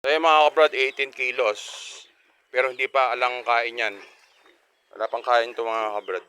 So yung mga kabrad, 18 kilos. Pero hindi pa alang kain yan. Wala pang kain to mga kabrad.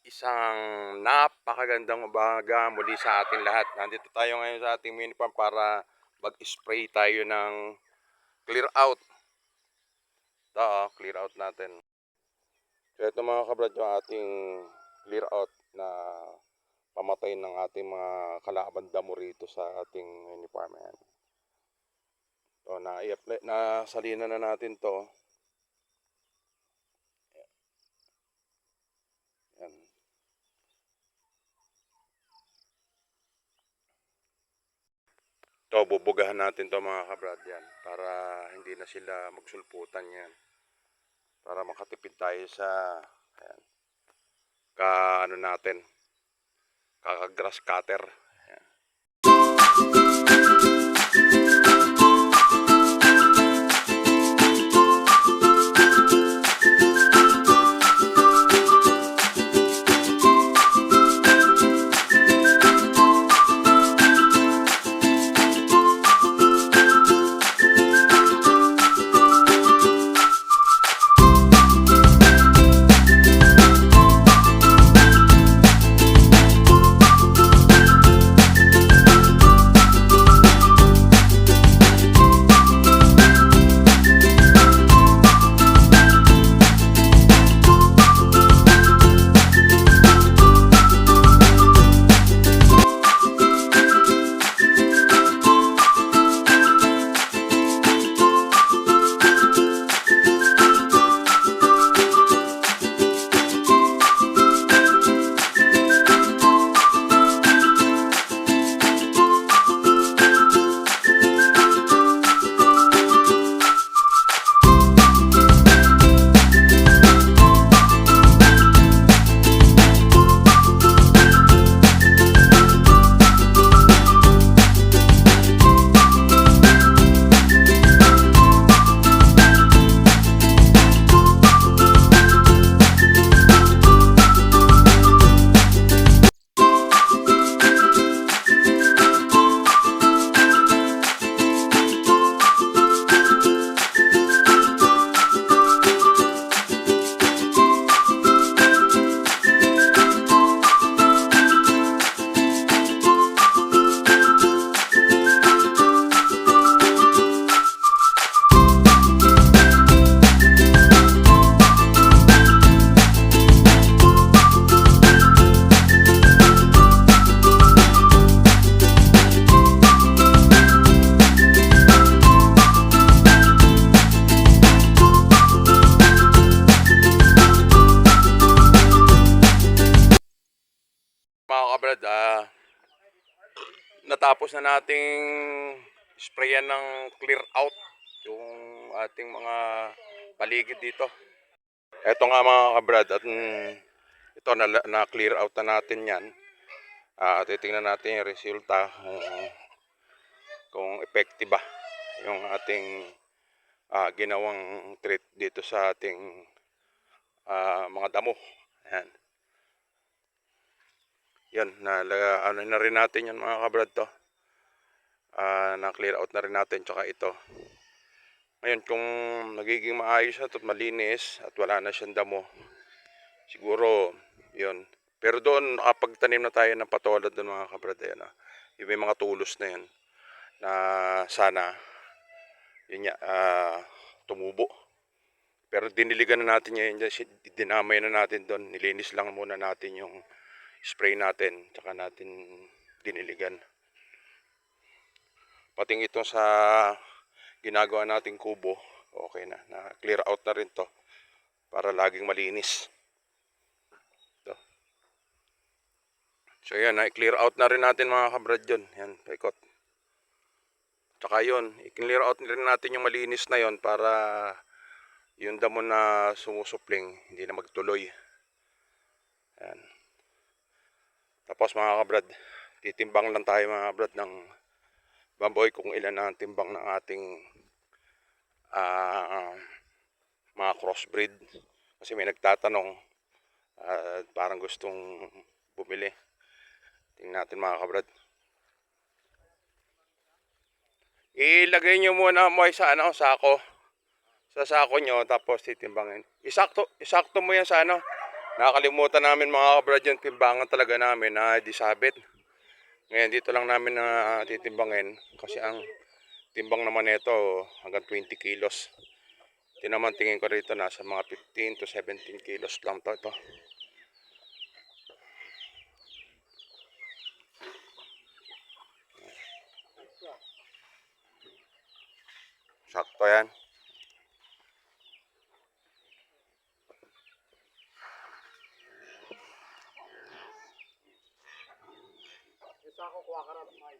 Isang napakagandang umaga muli sa ating lahat. Nandito tayo ngayon sa ating mini farm para mag-spray tayo ng clear out. Clear out natin. So ito mga kabrad yung ating clear out na pamatay ng ating mga kalaban damo rito sa ating mini farm. Ayan. So nasalina na natin to. Ayan. To bubugahan natin to mga kabrad yan para hindi na sila magsulputan yan. Para makatipid tayo sa ayan, ano natin, kaka-grass cutter. Ayan. Mga kabrad, natapos na nating sprayan ng clear out yung ating mga paligid dito. Eto nga mga kabrad, at ito na clear out na natin yan. Titingnan natin yung resulta kung effective ba yung ating ginawang treat dito sa ating mga damo. Ayan. Yan, ano na rin natin yan mga kabrad to. Na-clear out na rin natin, tsaka ito. Ngayon, kung nagiging maayos at malinis at wala na siyang damo, siguro, yun. Pero doon, nakapagtanim na tayo ng patola doon mga kabrad. Yan, yung may mga tulos na yan na sana, yun nga, tumubo. Pero diniligan na natin ngayon, dinamay na natin doon, nilinis lang muna natin yung spray natin, tsaka natin diniligan. Pating ito sa ginagawa nating kubo, okay na clear out na rin to para laging malinis. Ito. So yan, i-clear out na rin natin mga kabrad yun. Yan, paikot. Tsaka yun, i-clear out rin natin yung malinis na yon para yung damo na sumusupling hindi na magtuloy. Yan. Tapos mga kabrad, titimbang lang tayo mga kabrad ng baboy kung ilan ang timbang ng ating mga crossbreed. Kasi may nagtatanong parang gustong bumili. Tingnan natin mga kabrad. Ilagay nyo muna mo sa sako. Sa sako nyo, tapos titimbangin. Isakto mo yan sa Nakakalimutan namin mga kabrad yung timbangan talaga namin na disabit. Ngayon dito lang namin na titimbangin kasi ang timbang naman nito hanggang 20 kilos. Ito naman tingin ko rito nasa mga 15 to 17 kilos lang ito. Sakto yan. Ako kuha ka rin.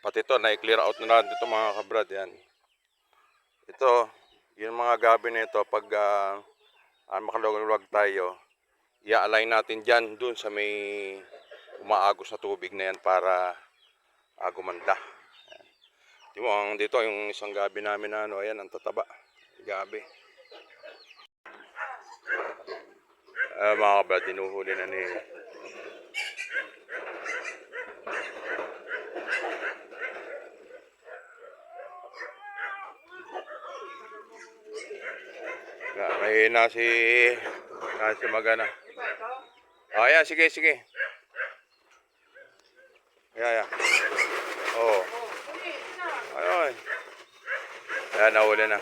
Pati ito, na-clear out na natin ito mga kabrad. Yan. Ito, yung mga gabi nito pag makalugag tayo, i-align natin dyan, dun sa may umaagos na tubig na yan para gumanda. Di mo, dito yung isang gabi namin na ayan, ang tataba. Gabi. Mga kabrad, dinuhuli na ni may nasi magana. Ayan, sige. Ayan. Oo. Ayun. Ayan, nahuli na.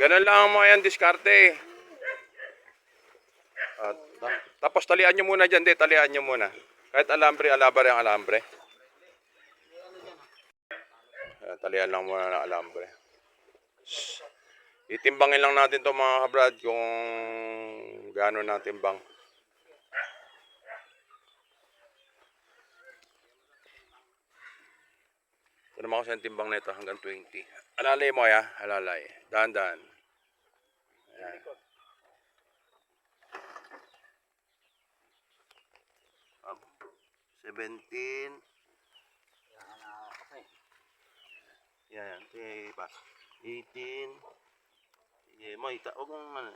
Ganun lang ang mga yan, diskarte. Tapos talian nyo muna dyan, talian nyo muna. Kahit alambre yung alambre. Ayan, talian lang muna ng alambre. Itimbangin lang natin to mga kabrad kung gaano na timbang. Ito naman kasi ang timbang nito hanggang 20. Alalay mo alalay. Dahan-dahan. Ayan. Um, 17. Yan. Okay, pa. 18. Sige, mo huwag mong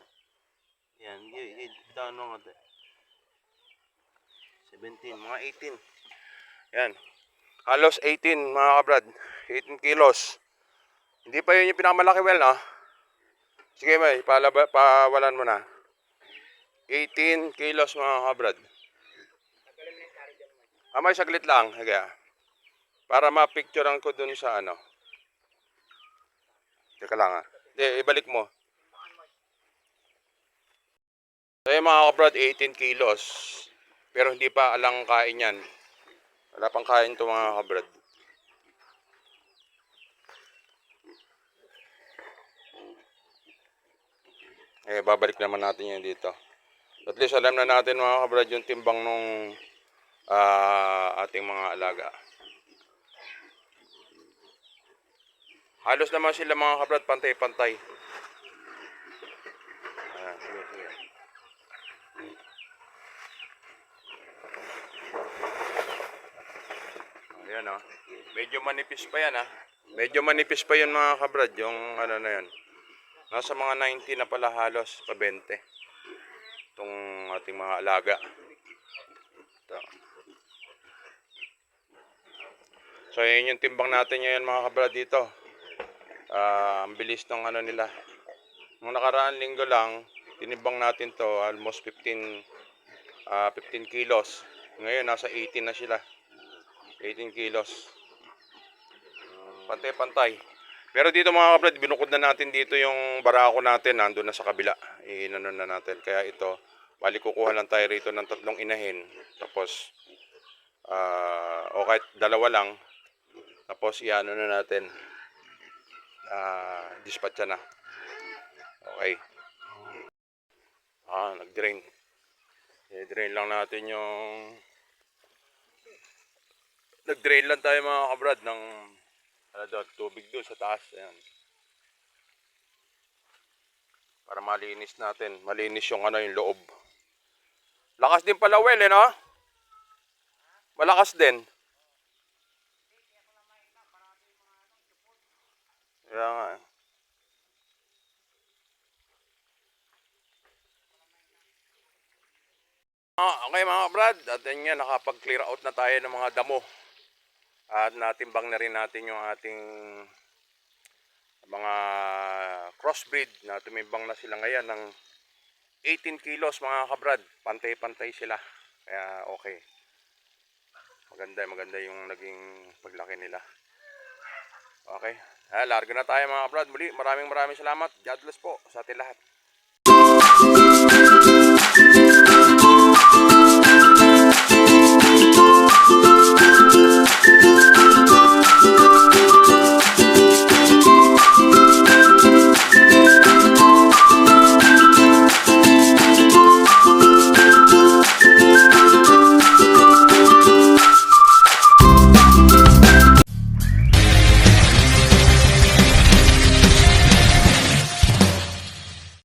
yan, itaon mo nga 17, mga 18. Yan. Halos 18 mga kabrad. 18 kilos. Hindi pa yun yung pinakamalaki well, no? Sige, may pawalan mo na. 18 kilos mga kabrad. May saglit lang. Sige. Para ma-picturean ko dun sa Teka lang ibalik mo. So yung mga kabrad, 18 kilos. Pero hindi pa alang kain yan. Wala pang kain to mga kabrad. Babalik naman natin yan dito. At least alam na natin mga kabrad yung timbang nung ating mga alaga. Halos naman sila mga kabrad, pantay-pantay. Sige. Ayan medyo manipis pa yan Medyo manipis pa yun mga kabrad, yung na yan. Nasa mga 90 na pala halos, pa 20. Itong ating mga alaga. Ito. So yun yung timbang natin ngayon mga kabrad dito. Ang bilis ng nila. Nung nakaraan linggo lang, tinimbang natin to almost 15 kilos. Ngayon, nasa 18 na sila. 18 kilos. Pantay-pantay. Pero dito mga kabrad, binukod na natin dito yung barako natin. Nandun na sa kabila. Inano na natin. Kaya ito, bali kukuha lang tayo rito ng 3 inahin. Tapos, o kahit 2 lang. Tapos, iano na natin. Dispatcha na. Okay. Nag-drain. I-drain lang natin yung... Nag-drain lang tayo mga kabrad ng tubig doon sa taas. Ayan. Para malinis natin. Malinis yung yung loob. Lakas din pala well, no? Malakas din. Kaya nga. Okay mga kabrad. At yun nga, nakapag-clear out na tayo ng mga damo. At natimbang na rin natin yung ating mga crossbreed na tumimbang na sila ngayon ng 18 kilos mga kabrad. Pantay-pantay sila. Kaya okay. Maganda yung naging paglaki nila. Okay. Largo na tayo mga kabrad. Muli, maraming salamat. God bless po sa atin lahat.